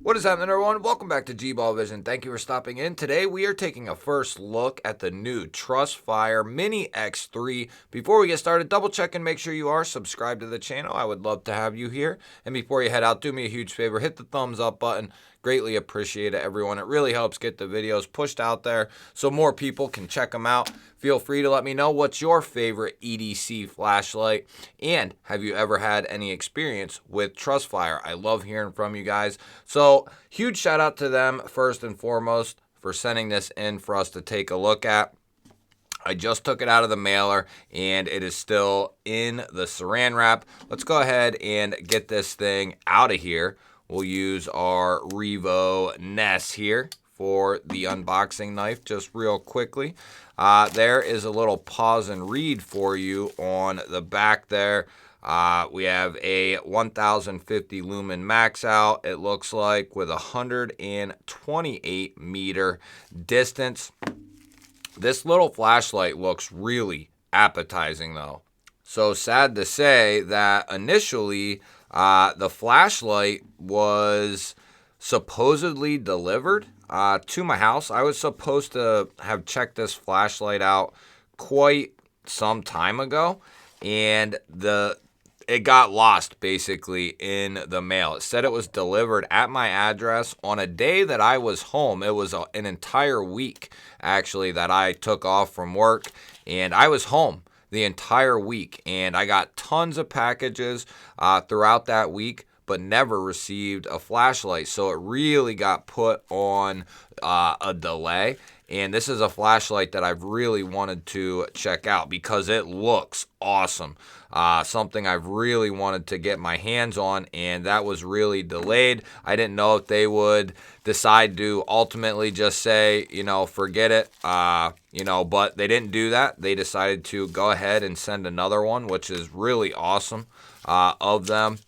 What is happening, everyone? Welcome back to G-Ball Vision. Thank you for stopping in. Today we are taking a first look at the new Trustfire Mini X3. Before we get started, double check and make sure you are subscribed to the channel. I would love to have you here. And before you head out, do me a huge favor, hit the thumbs up button. Greatly appreciate it, everyone. It really helps get the videos pushed out there so more people can check them out. Feel free to let me know what's your favorite EDC flashlight, and have you ever had any experience with Trustfire? I love hearing from you guys. So huge shout out to them first and foremost for sending this in for us to take a look at. I just took it out of the mailer and it is still in the saran wrap. Let's go ahead and get this thing out of here. We'll use our Revo Ness here for the unboxing knife just real quickly. There is a little pause and read for you on the back there. We have a 1050 lumen max out, it looks like, with 128 meter distance. This little flashlight looks really appetizing though. So sad to say that initially the flashlight was supposedly delivered to my house. I was supposed to have checked this flashlight out quite some time ago, and it got lost basically in the mail. It said it was delivered at my address on a day that I was home. It was an entire week actually that I took off from work, and I was home the entire week, and I got tons of packages throughout that week, but never received a flashlight. So it really got put on a delay. And this is a flashlight that I've really wanted to check out because it looks awesome. Something I've really wanted to get my hands on, and that was really delayed. I didn't know if they would decide to ultimately just say, forget it, but they didn't do that. They decided to go ahead and send another one, which is really awesome of them.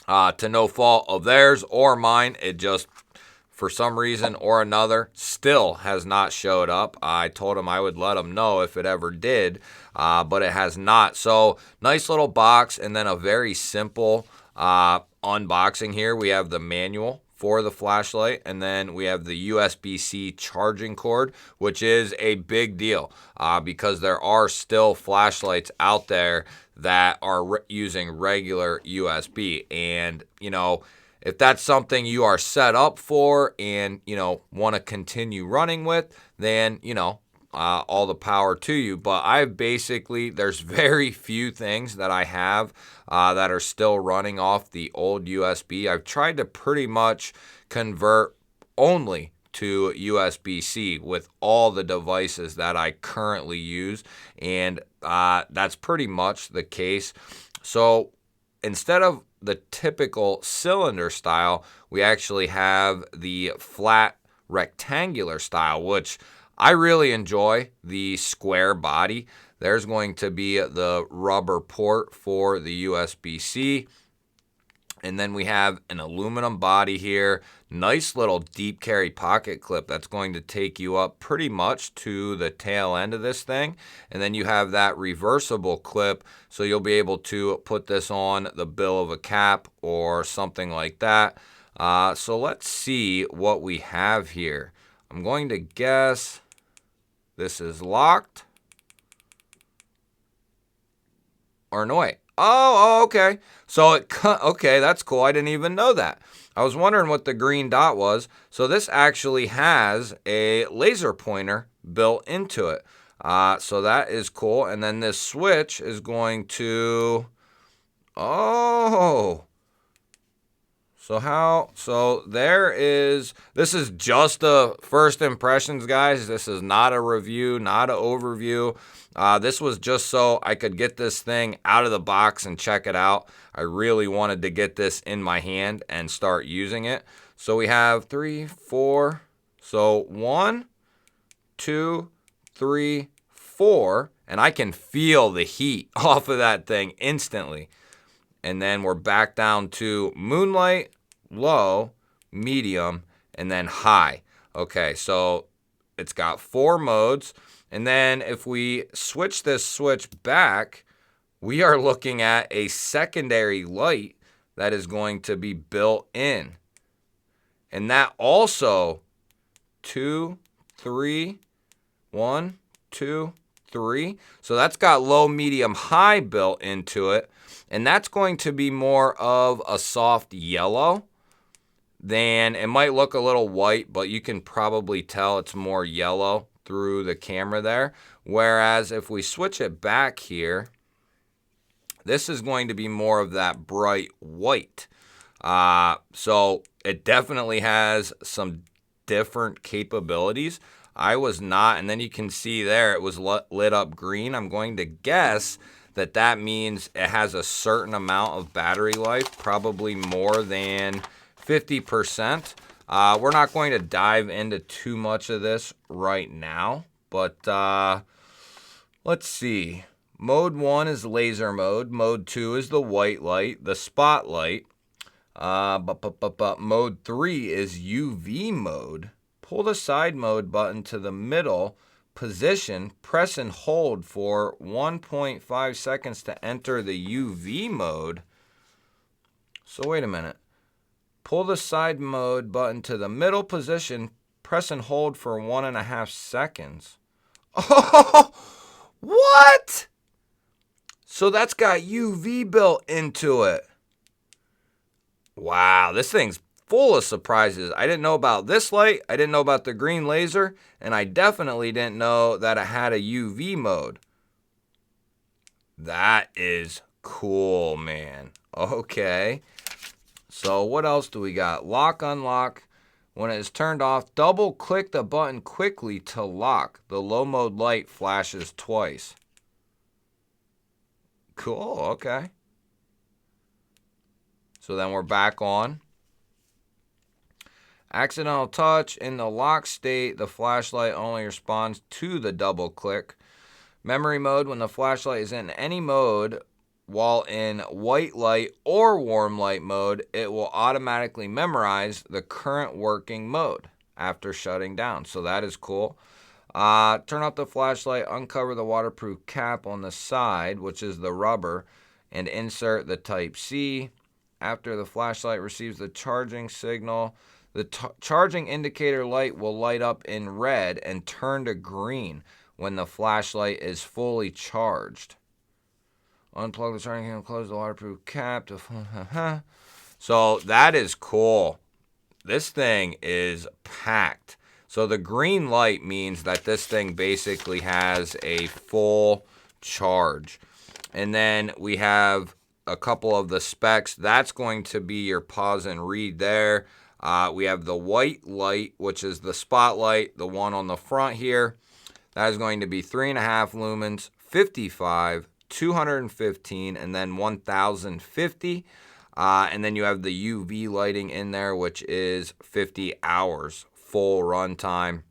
To no fault of theirs or mine, it just, for some reason or another, still has not showed up. I told them I would let them know if it ever did, but it has not. So nice little box, and then a very simple unboxing here. We have the manual for the flashlight, and then we have the USB-C charging cord, which is a big deal because there are still flashlights out there that are using regular USB. And, if that's something you are set up for and, want to continue running with, then, all the power to you. But there's very few things that I have that are still running off the old USB. I've tried to pretty much convert only to USB-C with all the devices that I currently use, and that's pretty much the case. So instead of the typical cylinder style, we actually have the flat rectangular style, which I really enjoy. The square body. There's going to be the rubber port for the USB-C. And then we have an aluminum body here. Nice little deep carry pocket clip that's going to take you up pretty much to the tail end of this thing. And then you have that reversible clip, so you'll be able to put this on the bill of a cap or something like that. So let's see what we have here. I'm going to guess this is locked. Or no, wait. Oh, okay. So okay, that's cool. I didn't even know that. I was wondering what the green dot was. So this actually has a laser pointer built into it. So that is cool. And then this switch is going to, this is just the first impressions, guys. This is not a review, not an overview. This was just so I could get this thing out of the box and check it out. I really wanted to get this in my hand and start using it. So we have 3, 4. So 1, 2, 3, 4. And I can feel the heat off of that thing instantly. And then we're back down to moonlight, low, medium, and then high. Okay, so it's got 4 modes. And then if we switch this switch back, we are looking at a secondary light that is going to be built in. And that also, 2, 3, 1, 2, 3. So that's got low, medium, high built into it. And that's going to be more of a soft yellow than, it might look a little white, but you can probably tell it's more yellow through the camera there. Whereas if we switch it back here, this is going to be more of that bright white. So it definitely has some different capabilities. I was not, and then you can see there it was lit up green. I'm going to guess that that means it has a certain amount of battery life, probably more than 50%. We're not going to dive into too much of this right now, but let's see. Mode 1 is laser mode. Mode 2 is the white light, the spotlight. Mode 3 is UV mode. Pull the side mode button to the middle position, press and hold for 1.5 seconds to enter the UV mode. So wait a minute. Pull the side mode button to the middle position, press and hold for 1.5 seconds. Oh, what? So that's got UV built into it. Wow, this thing's full of surprises. I didn't know about this light, I didn't know about the green laser, and I definitely didn't know that it had a UV mode. That is cool, man. Okay. So what else do we got? Lock, unlock. When it is turned off, double click the button quickly to lock. The low mode light flashes twice. Cool, okay. So then we're back on. Accidental touch. In the lock state, the flashlight only responds to the double click. Memory mode. When the flashlight is in any mode, while in white light or warm light mode, it will automatically memorize the current working mode after shutting down. So that is cool. Turn off the flashlight, uncover the waterproof cap on the side, which is the rubber, and insert the Type-C. After the flashlight receives the charging signal, the charging indicator light will light up in red and turn to green when the flashlight is fully charged. Unplug the charging cable, close the waterproof cap. So that is cool. This thing is packed. So the green light means that this thing basically has a full charge. And then we have a couple of the specs. That's going to be your pause and read there. We have the white light, which is the spotlight, the one on the front here. That is going to be 3.5 lumens, 55, 215, and then 1050. And then you have the UV lighting in there, which is 50 hours full runtime.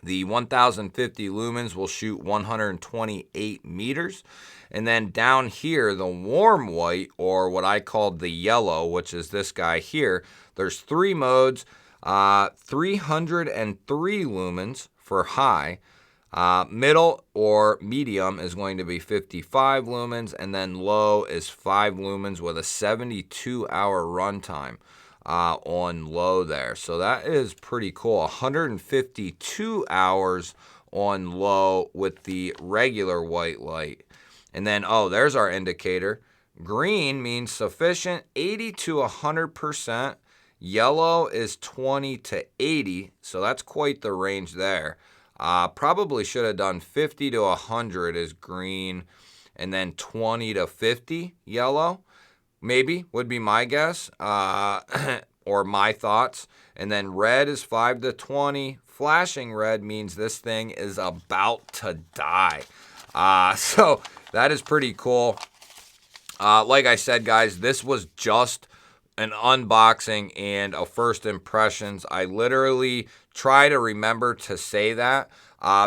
The 1050 lumens will shoot 128 meters. And then down here, the warm white, or what I called the yellow, which is this guy here, there's 3 modes, 303 lumens for high. Middle or medium is going to be 55 lumens, and then low is 5 lumens with a 72-hour runtime on low there. So that is pretty cool. 152 hours on low with the regular white light. And then, oh, there's our indicator. Green means sufficient, 80 to 100%. Yellow is 20 to 80, so that's quite the range there. Probably should have done 50 to 100 is green, and then 20 to 50 yellow. Maybe would be my guess, or my thoughts. And then red is 5 to 20. Flashing red means this thing is about to die. So that is pretty cool. Like I said, guys, this was just an unboxing and a first impressions. I literally try to remember to say that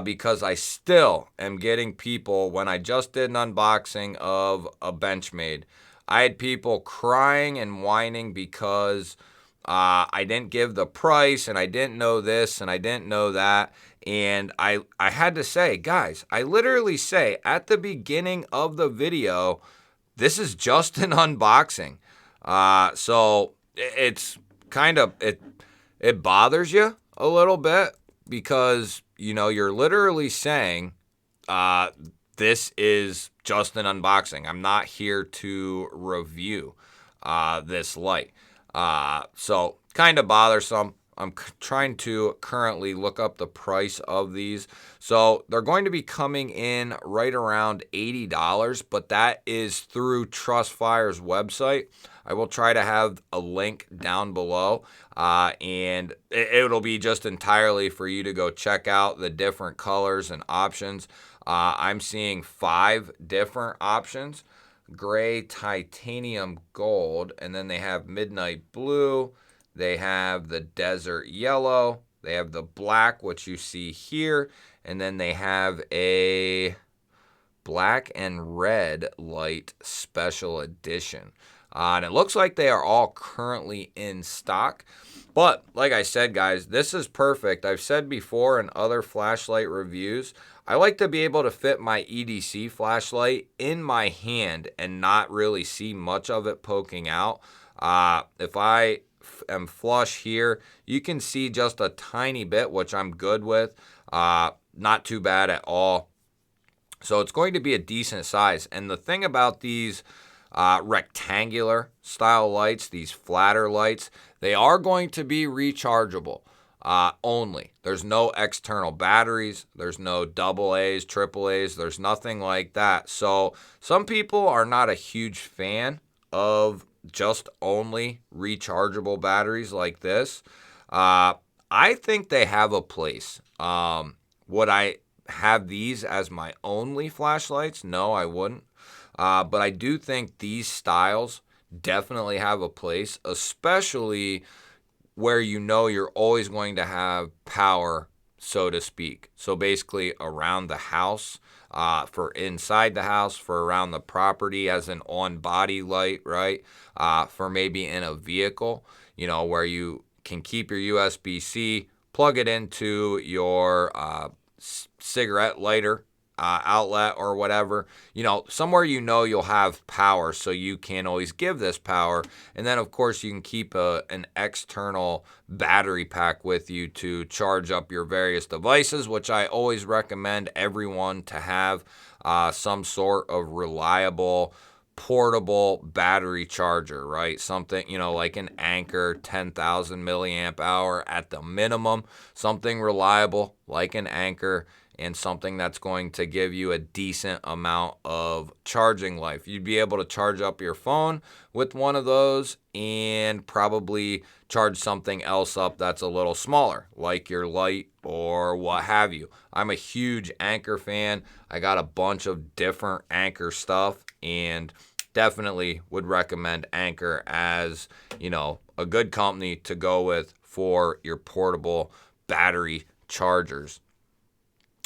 because I still am getting people, when I just did an unboxing of a Benchmade, I had people crying and whining because I didn't give the price and I didn't know this and I didn't know that. And I had to say, guys, I literally say at the beginning of the video, this is just an unboxing. So it's kind of, it bothers you a little bit because, you know, you're literally saying, this is just an unboxing. I'm not here to review this light. So kind of bothersome. I'm trying to currently look up the price of these. So they're going to be coming in right around $80, but that is through Trustfire's website. I will try to have a link down below, and it'll be just entirely for you to go check out the different colors and options. I'm seeing 5 different options: gray, titanium, gold, and then they have midnight blue. They have the desert yellow. They have the black, which you see here, and then they have a black and red light special edition. And it looks like they are all currently in stock. But like I said, guys, this is perfect. I've said before in other flashlight reviews, I like to be able to fit my EDC flashlight in my hand and not really see much of it poking out. If I am flush here, you can see just a tiny bit, which I'm good with. Not too bad at all. So it's going to be a decent size. And the thing about these rectangular style lights, these flatter lights, they are going to be rechargeable only. There's no external batteries. There's no AA's, AAA's. There's nothing like that. So some people are not a huge fan of just only rechargeable batteries like this. I think they have a place. Would I have these as my only flashlights? No, I wouldn't. But I do think these styles definitely have a place, especially where you know you're always going to have power, so to speak. So basically around the house, for inside the house, for around the property as an on-body light, right? For maybe in a vehicle, you know, where you can keep your USB-C, plug it into your cigarette lighter outlet or whatever, you know, somewhere you know you'll have power, so you can always give this power. And then of course you can keep an external battery pack with you to charge up your various devices, which I always recommend everyone to have some sort of reliable portable battery charger, right? Something, you know, like an Anker 10,000 milliamp hour at the minimum, something reliable like an Anker, and something that's going to give you a decent amount of charging life. You'd be able to charge up your phone with one of those and probably charge something else up that's a little smaller, like your light or what have you. I'm a huge Anker fan. I got a bunch of different Anker stuff and definitely would recommend Anker as, you know, a good company to go with for your portable battery chargers.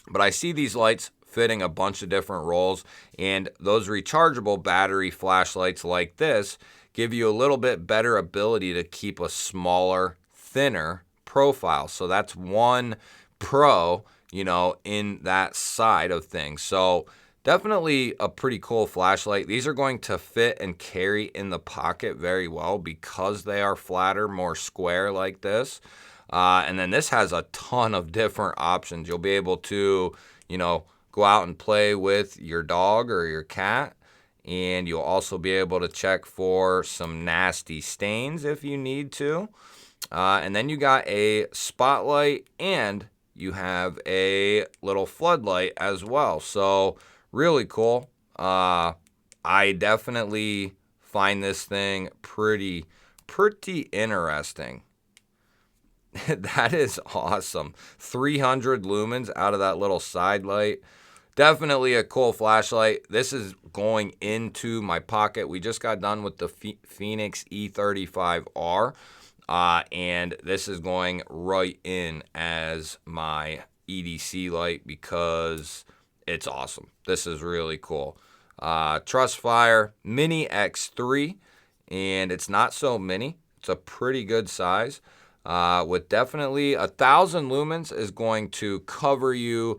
But I see these lights fitting a bunch of different roles, and those rechargeable battery flashlights like this give you a little bit better ability to keep a smaller, thinner profile. So that's one pro, you know, in that side of things. So definitely a pretty cool flashlight. These are going to fit and carry in the pocket very well because they are flatter, more square like this. And then this has a ton of different options. You'll be able to, you know, go out and play with your dog or your cat. And you'll also be able to check for some nasty stains if you need to. And then you got a spotlight and you have a little floodlight as well. So really cool. I definitely find this thing pretty interesting. That is awesome. 300 lumens out of that little side light. Definitely a cool flashlight. This is going into my pocket. We just got done with the Phoenix E35R. And this is going right in as my EDC light because it's awesome. This is really cool. Trustfire Mini X3. And it's not so mini. It's a pretty good size. With definitely 1,000 lumens is going to cover you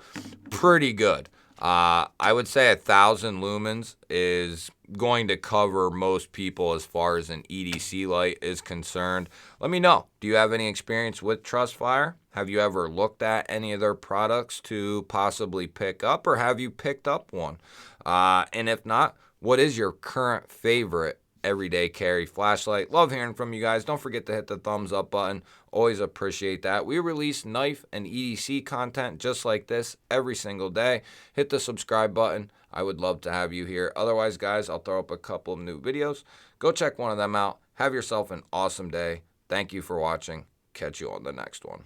pretty good. I would say 1,000 lumens is going to cover most people as far as an EDC light is concerned. Let me know. Do you have any experience with Trustfire? Have you ever looked at any of their products to possibly pick up, or have you picked up one? And if not, what is your current favorite everyday carry flashlight? Love hearing from you guys. Don't forget to hit the thumbs up button. Always appreciate that. We release knife and EDC content just like this every single day. Hit the subscribe button. I would love to have you here. Otherwise, guys, I'll throw up a couple of new videos. Go check one of them out. Have yourself an awesome day. Thank you for watching. Catch you on the next one.